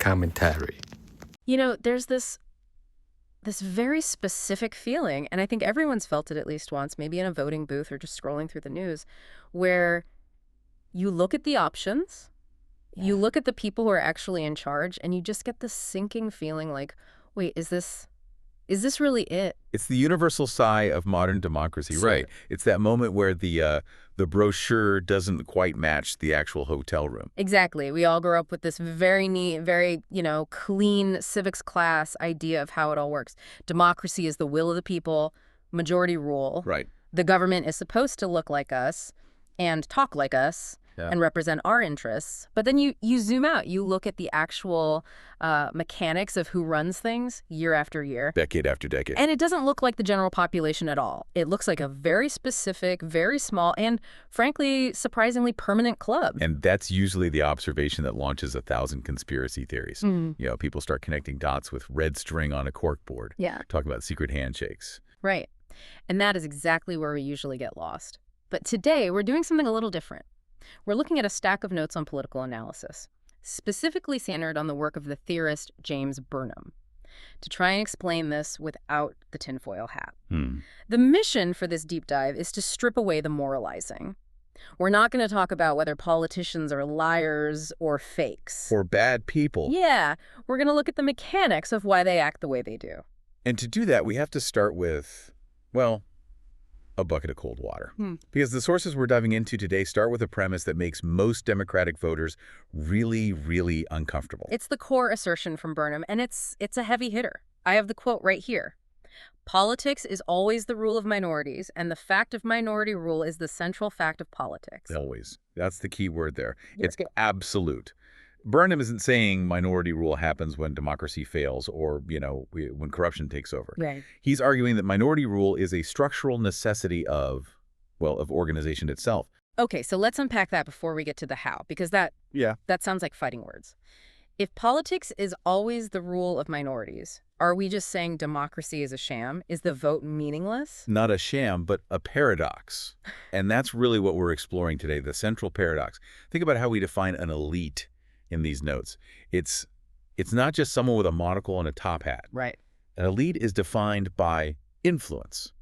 commentary. There's this very specific feeling, and I think everyone's felt it at least once, maybe in a voting booth or just scrolling through the news, where you look at the options, you look at the people who are actually in charge, and you just get this sinking feeling like, wait, is this really it? It's the universal sigh of modern democracy, Sure. right? It's that moment where the brochure doesn't quite match the actual hotel room. Exactly. We all grew up with this very neat, very, clean civics class idea of how it all works. Democracy is the will of the people, majority rule. Right. The government is supposed to look like us and talk like us Yeah. and represent our interests. But then you zoom out, you look at the actual mechanics of who runs things year after year. Decade after decade. And it doesn't look like the general population at all. It looks like a very specific, very small, and frankly, surprisingly permanent club. And that's usually the observation that launches 1,000 conspiracy theories. People start connecting dots with red string on a corkboard. Yeah. Talking about secret handshakes. Right. And that is exactly where we usually get lost. But today, we're doing something a little different. We're looking at a stack of notes on political analysis, specifically centered on the work of the theorist James Burnham, to try and explain this without the tinfoil hat. The mission for this deep dive is to strip away the moralizing. We're not going to talk about whether politicians are liars or fakes. Or bad people. Yeah, we're going to look at the mechanics of why they act the way they do. And to do that, we have to start with, well, a bucket of cold water. Because the sources we're diving into today start with a premise that makes most Democratic voters really, really uncomfortable. It's the core assertion from Burnham, and it's a heavy hitter. I have the quote right here. Politics is always the rule of minorities, and the fact of minority rule is the central fact of politics. Always. That's the key word there. Yeah. It's absolute. Burnham isn't saying minority rule happens when democracy fails or, when corruption takes over. Right. He's arguing that minority rule is a structural necessity of organization itself. Okay, so let's unpack that before we get to the how, because that sounds like fighting words. If politics is always the rule of minorities, are we just saying democracy is a sham? Is the vote meaningless? Not a sham, but a paradox. And that's really what we're exploring today, the central paradox. Think about how we define an elite in these notes. It's not just someone with a monocle and a top hat. Right. An elite is defined by influence.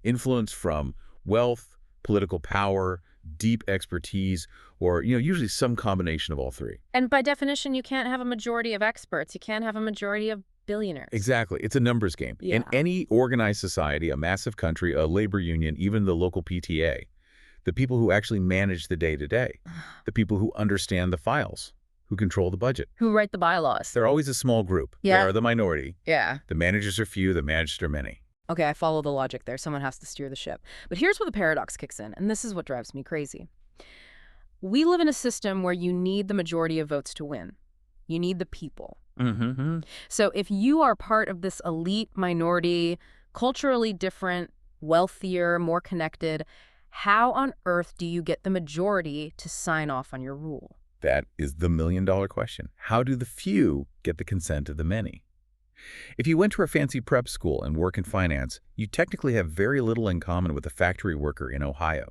Influence from wealth, political power, deep expertise, or usually some combination of all three. And by definition, you can't have a majority of experts. You can't have a majority of billionaires. Exactly. It's a numbers game. Yeah. In any organized society, a massive country, a labor union, even the local PTA, the people who actually manage the day-to-day, the people who understand the files, who control the budget. Who write the bylaws? They're always a small group. Yeah. They are the minority. Yeah. The managers are few, the managed are many. Okay, I follow the logic there. Someone has to steer the ship. But here's where the paradox kicks in, and this is what drives me crazy. We live in a system where you need the majority of votes to win. You need the people. So if you are part of this elite minority, culturally different, wealthier, more connected, how on earth do you get the majority to sign off on your rule? That is the million-dollar question. How do the few get the consent of the many? If you went to a fancy prep school and work in finance, you technically have very little in common with a factory worker in Ohio.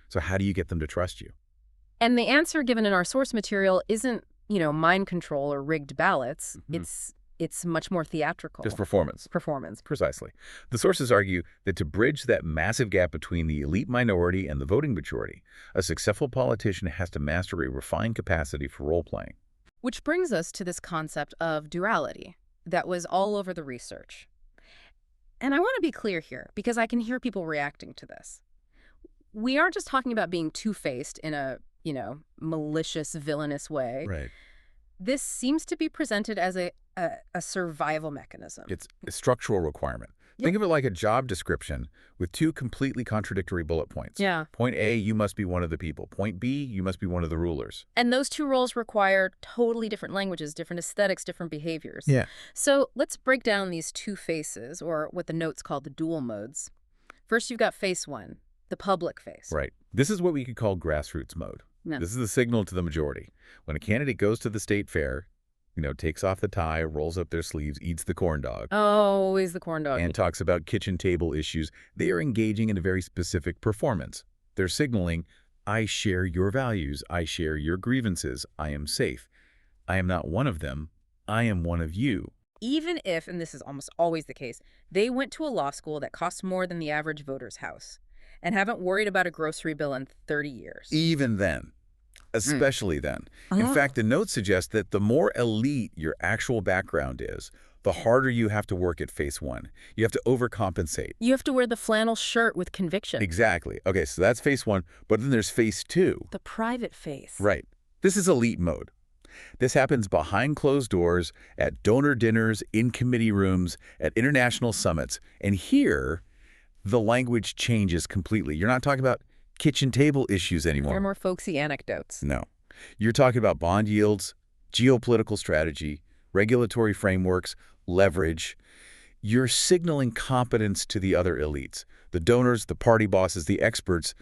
So how do you get them to trust you? And the answer given in our source material isn't, mind control or rigged ballots. It's much more theatrical. Just performance. Performance. Precisely. The sources argue that to bridge that massive gap between the elite minority and the voting majority, a successful politician has to master a refined capacity for role-playing. Which brings us to this concept of duality that was all over the research. And I want to be clear here, because I can hear people reacting to this. We aren't just talking about being two-faced in a, malicious, villainous way. Right. This seems to be presented as a survival mechanism. It's a structural requirement. Yep. Think of it like a job description with two completely contradictory bullet points. Yeah. Point A, you must be one of the people. Point B, you must be one of the rulers. And those two roles require totally different languages, different aesthetics, different behaviors. Yeah. So let's break down these two faces, or what the notes call the dual modes. First, you've got face one, the public face. Right. This is what we could call grassroots mode. Yeah. This is the signal to the majority. When a candidate goes to the state fair, takes off the tie, rolls up their sleeves, eats the corn dog, Oh, always the corn dog. and talks about kitchen table issues, they are engaging in a very specific performance. They're signaling, I share your values, I share your grievances, I am safe. I am not one of them, I am one of you. Even if, and this is almost always the case, they went to a law school that costs more than the average voter's house and haven't worried about a grocery bill in 30 years. Even then. Especially then. In fact, the notes suggest that the more elite your actual background is, the harder you have to work at phase one. You have to overcompensate. You have to wear the flannel shirt with conviction. Exactly. Okay, so that's phase one, but then there's phase two. The private phase. Right. This is elite mode. This happens behind closed doors, at donor dinners, in committee rooms, at international summits. And here, the language changes completely. You're not talking about kitchen table issues anymore. They're more folksy anecdotes. No. You're talking about bond yields, geopolitical strategy, regulatory frameworks, leverage. You're signaling competence to the other elites, the donors, the party bosses, the experts,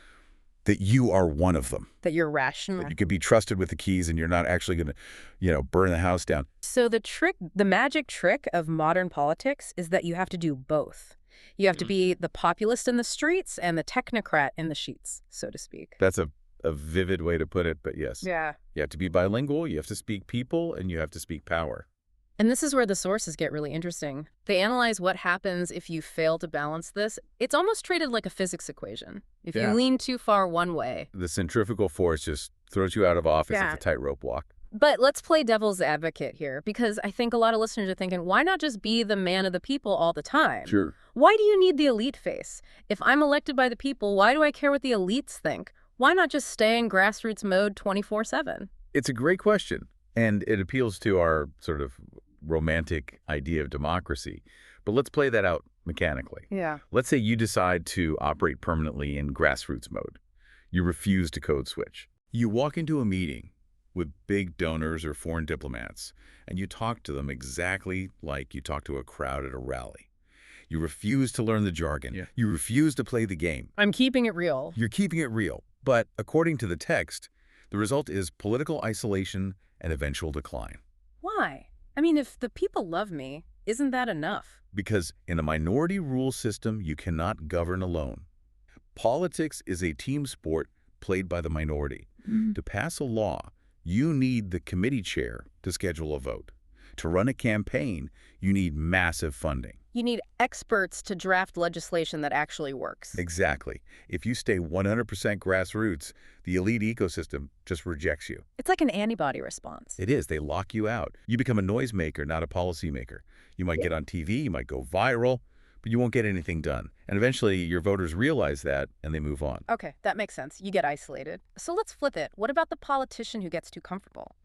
that you are one of them. That you're rational. That you could be trusted with the keys and you're not actually going to, burn the house down. So the magic trick of modern politics is that you have to do both. You have to be the populist in the streets and the technocrat in the sheets, so to speak. That's a vivid way to put it, but yes. Yeah. You have to be bilingual, you have to speak people, and you have to speak power. And this is where the sources get really interesting. They analyze what happens if you fail to balance this. It's almost treated like a physics equation. If you lean too far one way. The centrifugal force just throws you out of office. It's a tightrope walk. But let's play devil's advocate here, because I think a lot of listeners are thinking, why not just be the man of the people all the time? Sure. Why do you need the elite face? If I'm elected by the people, why do I care what the elites think? Why not just stay in grassroots mode 24/7? It's a great question, and it appeals to our sort of romantic idea of democracy. But let's play that out mechanically. Yeah. Let's say you decide to operate permanently in grassroots mode. You refuse to code switch. You walk into a meeting with big donors or foreign diplomats, and you talk to them exactly like you talk to a crowd at a rally. You refuse to learn the jargon. Yeah. You refuse to play the game. I'm keeping it real. You're keeping it real. But according to the text, the result is political isolation and eventual decline. Why? I mean, if the people love me, isn't that enough? Because in a minority rule system, you cannot govern alone. Politics is a team sport played by the minority. To pass a law, you need the committee chair to schedule a vote. To run a campaign, you need massive funding. You need experts to draft legislation that actually works. Exactly. If you stay 100% grassroots, the elite ecosystem just rejects you. It's like an antibody response. It is. They lock you out. You become a noisemaker, not a policymaker. You might get on TV, you might go viral, but you won't get anything done. And eventually, your voters realize that, and they move on. Okay, that makes sense. You get isolated. So let's flip it. What about the politician who gets too comfortable?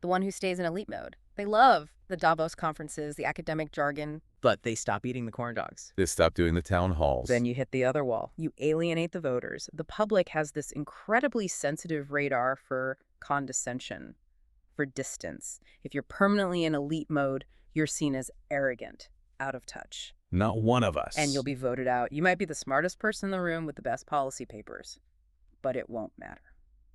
The one who stays in elite mode? They love the Davos conferences, the academic jargon. But they stop eating the corn dogs. They stop doing the town halls. Then you hit the other wall. You alienate the voters. The public has this incredibly sensitive radar for condescension, for distance. If you're permanently in elite mode, you're seen as arrogant, out of touch. Not one of us. And you'll be voted out. You might be the smartest person in the room with the best policy papers, but it won't matter.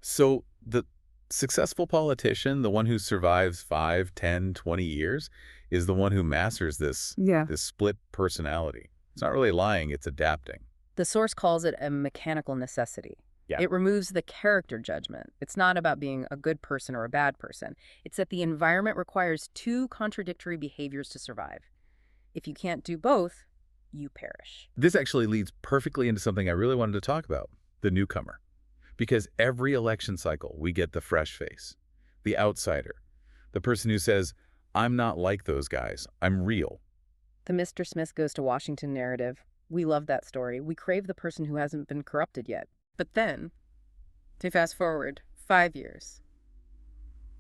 So the successful politician, the one who survives 5, 10, 20 years, is the one who masters this split personality. It's not really lying, it's adapting. The source calls it a mechanical necessity. Yeah. It removes the character judgment. It's not about being a good person or a bad person. It's that the environment requires two contradictory behaviors to survive. If you can't do both, you perish. This actually leads perfectly into something I really wanted to talk about, the newcomer. Because every election cycle, we get the fresh face, the outsider, the person who says, I'm not like those guys, I'm real. The Mr. Smith goes to Washington narrative. We love that story. We crave the person who hasn't been corrupted yet. But then, to fast forward 5 years,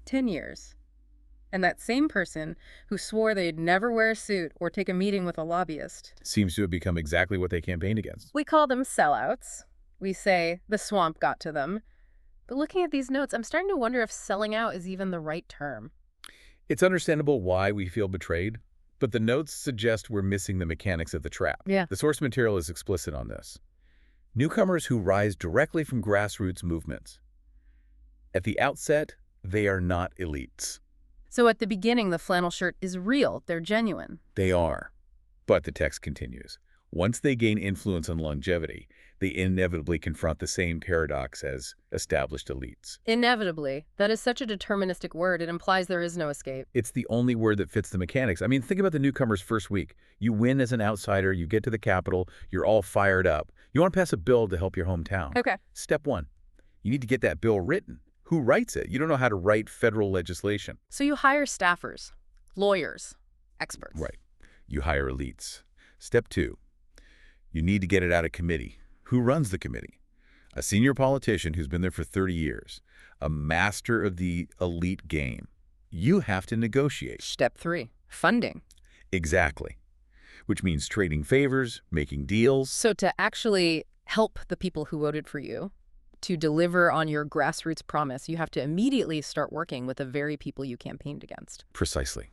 10 years, and that same person who swore they'd never wear a suit or take a meeting with a lobbyist seems to have become exactly what they campaigned against. We call them sellouts. We say the swamp got to them. But looking at these notes, I'm starting to wonder if selling out is even the right term. It's understandable why we feel betrayed, but the notes suggest we're missing the mechanics of the trap. Yeah. The source material is explicit on this. Newcomers who rise directly from grassroots movements. At the outset, they are not elites. So at the beginning, the flannel shirt is real. They're genuine. They are. But the text continues. Once they gain influence and longevity, they inevitably confront the same paradox as established elites. Inevitably. That is such a deterministic word. It implies there is no escape. It's the only word that fits the mechanics. I mean, think about the newcomer's first week. You win as an outsider, you get to the Capitol, you're all fired up. You want to pass a bill to help your hometown. Okay. Step one, you need to get that bill written. Who writes it? You don't know how to write federal legislation. So you hire staffers, lawyers, experts. Right. You hire elites. Step two, you need to get it out of committee. Who runs the committee? A senior politician who's been there for 30 years, a master of the elite game. You have to negotiate. Step 3, funding. Exactly. Which means trading favors, making deals. So to actually help the people who voted for you, to deliver on your grassroots promise, you have to immediately start working with the very people you campaigned against. Precisely.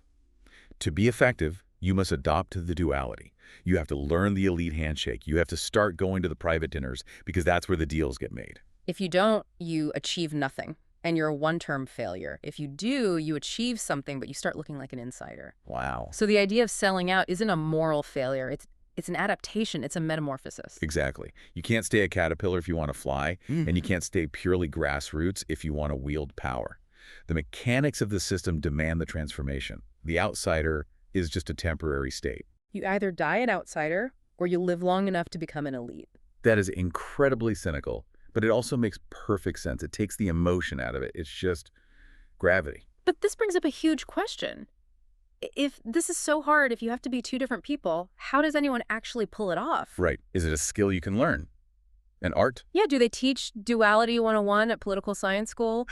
To be effective, you must adopt to the duality. You have to learn the elite handshake. You have to start going to the private dinners because that's where the deals get made. If you don't, you achieve nothing, and you're a one-term failure. If you do, you achieve something, but you start looking like an insider. Wow. So the idea of selling out isn't a moral failure. It's an adaptation. It's a metamorphosis. Exactly. You can't stay a caterpillar if you want to fly, and you can't stay purely grassroots if you want to wield power. The mechanics of the system demand the transformation. The outsider is just a temporary state. You either die an outsider, or you live long enough to become an elite. That is incredibly cynical, but it also makes perfect sense. It takes the emotion out of it. It's just gravity. But this brings up a huge question. If this is so hard, if you have to be two different people, how does anyone actually pull it off? Right. Is it a skill you can learn? An art? Yeah, do they teach Duality 101 at political science school?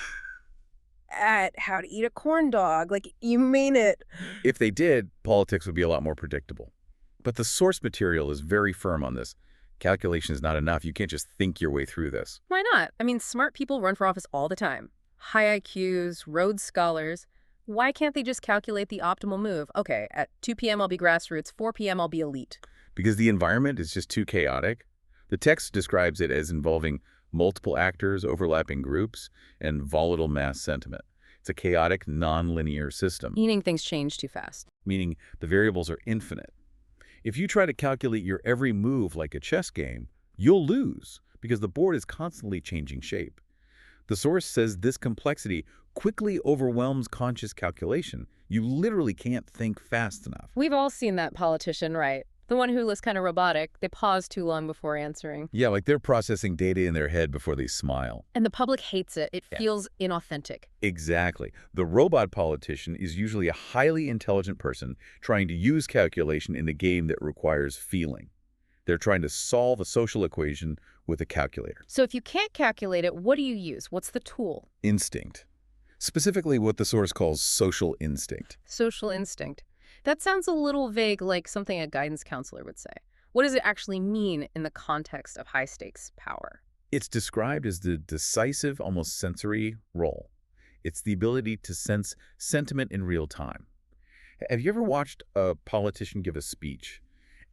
At how to eat a corn dog. Like, you mean it. If they did, politics would be a lot more predictable. But the source material is very firm on this. Calculation is not enough. You can't just think your way through this. Why not? I mean, smart people run for office all the time. High IQs, Rhodes Scholars. Why can't they just calculate the optimal move? Okay, at 2 p.m. I'll be grassroots, 4 p.m. I'll be elite. Because the environment is just too chaotic. The text describes it as involving multiple actors, overlapping groups, and volatile mass sentiment. It's a chaotic, non-linear system. Meaning things change too fast. Meaning the variables are infinite. If you try to calculate your every move like a chess game, you'll lose because the board is constantly changing shape. The source says this complexity quickly overwhelms conscious calculation. You literally can't think fast enough. We've all seen that politician, right? The one who looks kind of robotic. They pause too long before answering. Yeah, like they're processing data in their head before they smile. And the public hates it. It feels inauthentic. Exactly. The robot politician is usually a highly intelligent person trying to use calculation in a game that requires feeling. They're trying to solve a social equation with a calculator. So if you can't calculate it, what do you use? What's the tool? Instinct. Specifically what the source calls social instinct. Social instinct. That sounds a little vague, like something a guidance counselor would say. What does it actually mean in the context of high-stakes power? It's described as the decisive, almost sensory role. It's the ability to sense sentiment in real time. Have you ever watched a politician give a speech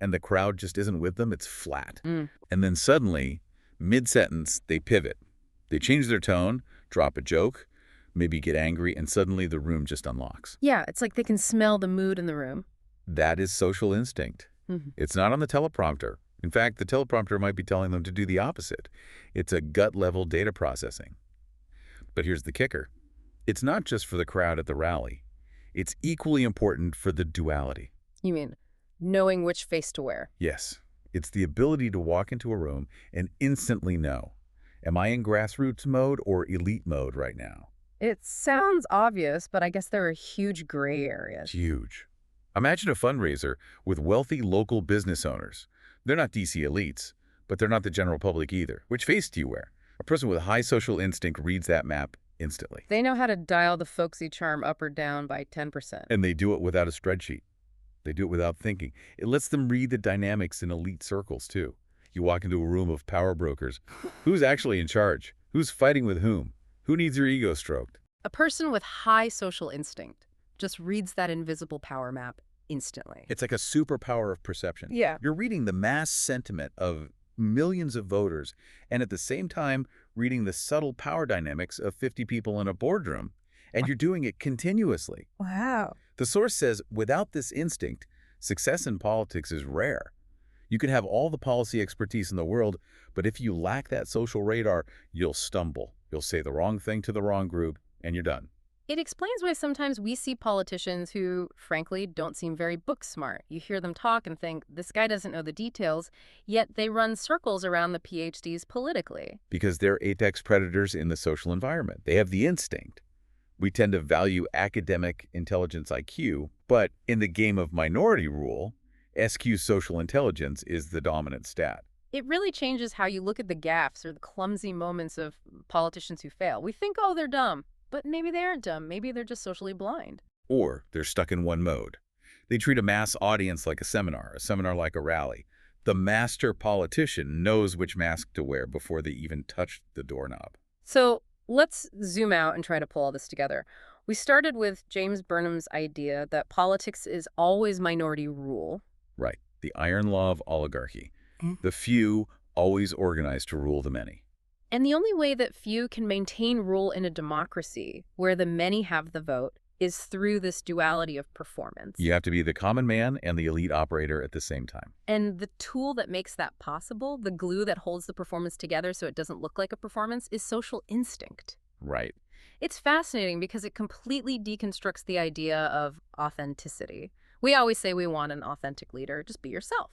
and the crowd just isn't with them? It's flat. And then suddenly, mid-sentence, they pivot. They change their tone, drop a joke, maybe get angry, and suddenly the room just unlocks. Yeah, it's like they can smell the mood in the room. That is social instinct. It's not on the teleprompter. In fact, the teleprompter might be telling them to do the opposite. It's a gut-level data processing. But here's the kicker. It's not just for the crowd at the rally. It's equally important for the duality. You mean knowing which face to wear? Yes. It's the ability to walk into a room and instantly know, am I in grassroots mode or elite mode right now? It sounds obvious, but I guess there are huge gray areas. Huge. Imagine a fundraiser with wealthy local business owners. They're not DC elites, but they're not the general public either. Which face do you wear? A person with high social instinct reads that map instantly. They know how to dial the folksy charm up or down by 10%. And they do it without a spreadsheet. They do it without thinking. It lets them read the dynamics in elite circles, too. You walk into a room of power brokers. Who's actually in charge? Who's fighting with whom? Who needs your ego stroked? A person with high social instinct just reads that invisible power map instantly. It's like a superpower of perception. Yeah. You're reading the mass sentiment of millions of voters, and at the same time reading the subtle power dynamics of 50 people in a boardroom, and you're doing it continuously. Wow. The source says, without this instinct, success in politics is rare. You can have all the policy expertise in the world, but if you lack that social radar, you'll stumble. You'll say the wrong thing to the wrong group, and you're done. It explains why sometimes we see politicians who, frankly, don't seem very book smart. You hear them talk and think, this guy doesn't know the details, yet they run circles around the PhDs politically. Because they're apex predators in the social environment. They have the instinct. We tend to value academic intelligence IQ, but in the game of minority rule, SQ social intelligence is the dominant stat. It really changes how you look at the gaffes or the clumsy moments of politicians who fail. We think, oh, they're dumb. But maybe they aren't dumb. Maybe they're just socially blind. Or they're stuck in one mode. They treat a mass audience like a seminar like a rally. The master politician knows which mask to wear before they even touch the doorknob. So let's zoom out and try to pull all this together. We started with James Burnham's idea that politics is always minority rule. Right. The iron law of oligarchy. The few always organized to rule the many. And the only way that few can maintain rule in a democracy where the many have the vote is through this duality of performance. You have to be the common man and the elite operator at the same time. And the tool that makes that possible, the glue that holds the performance together so it doesn't look like a performance, is social instinct. Right. It's fascinating because it completely deconstructs the idea of authenticity. We always say we want an authentic leader. Just be yourself.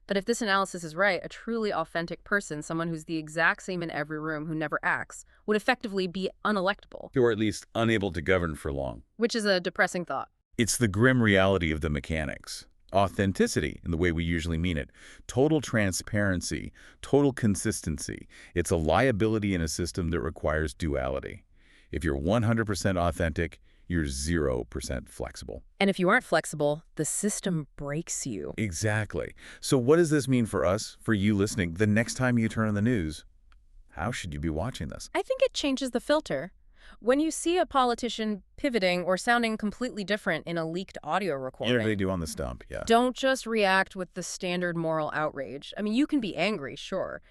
But if this analysis is right, a truly authentic person, someone who's the exact same in every room, who never acts, would effectively be unelectable. Or at least unable to govern for long. Which is a depressing thought. It's the grim reality of the mechanics. Authenticity, in the way we usually mean it. Total transparency, total consistency. It's a liability in a system that requires duality. If you're 100% authentic, you're 0% flexible. And if you aren't flexible, the system breaks you. Exactly. So what does this mean for us, for you listening, the next time you turn on the news? How should you be watching this? I think it changes the filter. When you see a politician pivoting or sounding completely different in a leaked audio recording, Yeah, they do on the stump, yeah. don't just react with the standard moral outrage. I mean, you can be angry, sure,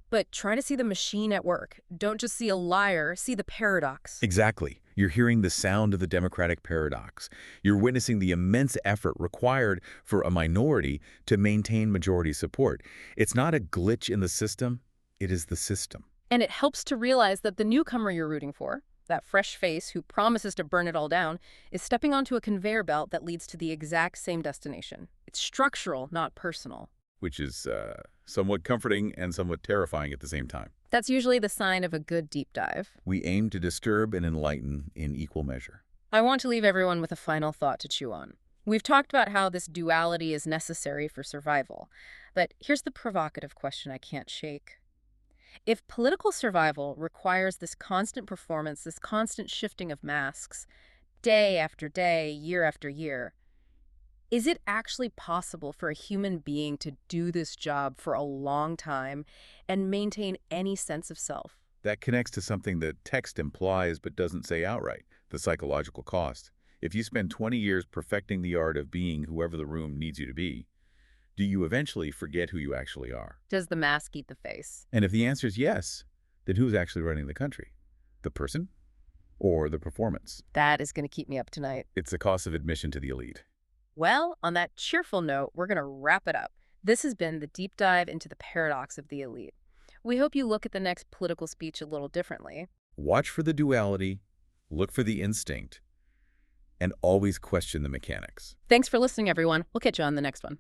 but try to see the machine at work. Don't just see a liar, see the paradox. Exactly. You're hearing the sound of the democratic paradox. You're witnessing the immense effort required for a minority to maintain majority support. It's not a glitch in the system, it is the system. And it helps to realize that the newcomer you're rooting for, that fresh face who promises to burn it all down, is stepping onto a conveyor belt that leads to the exact same destination. It's structural, not personal. Which is somewhat comforting and somewhat terrifying at the same time. That's usually the sign of a good deep dive. We aim to disturb and enlighten in equal measure. I want to leave everyone with a final thought to chew on. We've talked about how this duality is necessary for survival, but here's the provocative question I can't shake. If political survival requires this constant performance, this constant shifting of masks, day after day, year after year, is it actually possible for a human being to do this job for a long time and maintain any sense of self? That connects to something that text implies but doesn't say outright, the psychological cost. If you spend 20 years perfecting the art of being whoever the room needs you to be, do you eventually forget who you actually are? Does the mask eat the face? And if the answer is yes, then who's actually running the country? The person or the performance? That is going to keep me up tonight. It's the cost of admission to the elite. Well, on that cheerful note, we're going to wrap it up. This has been the deep dive into the paradox of the elite. We hope you look at the next political speech a little differently. Watch for the duality, look for the instinct, and always question the mechanics. Thanks for listening, everyone. We'll catch you on the next one.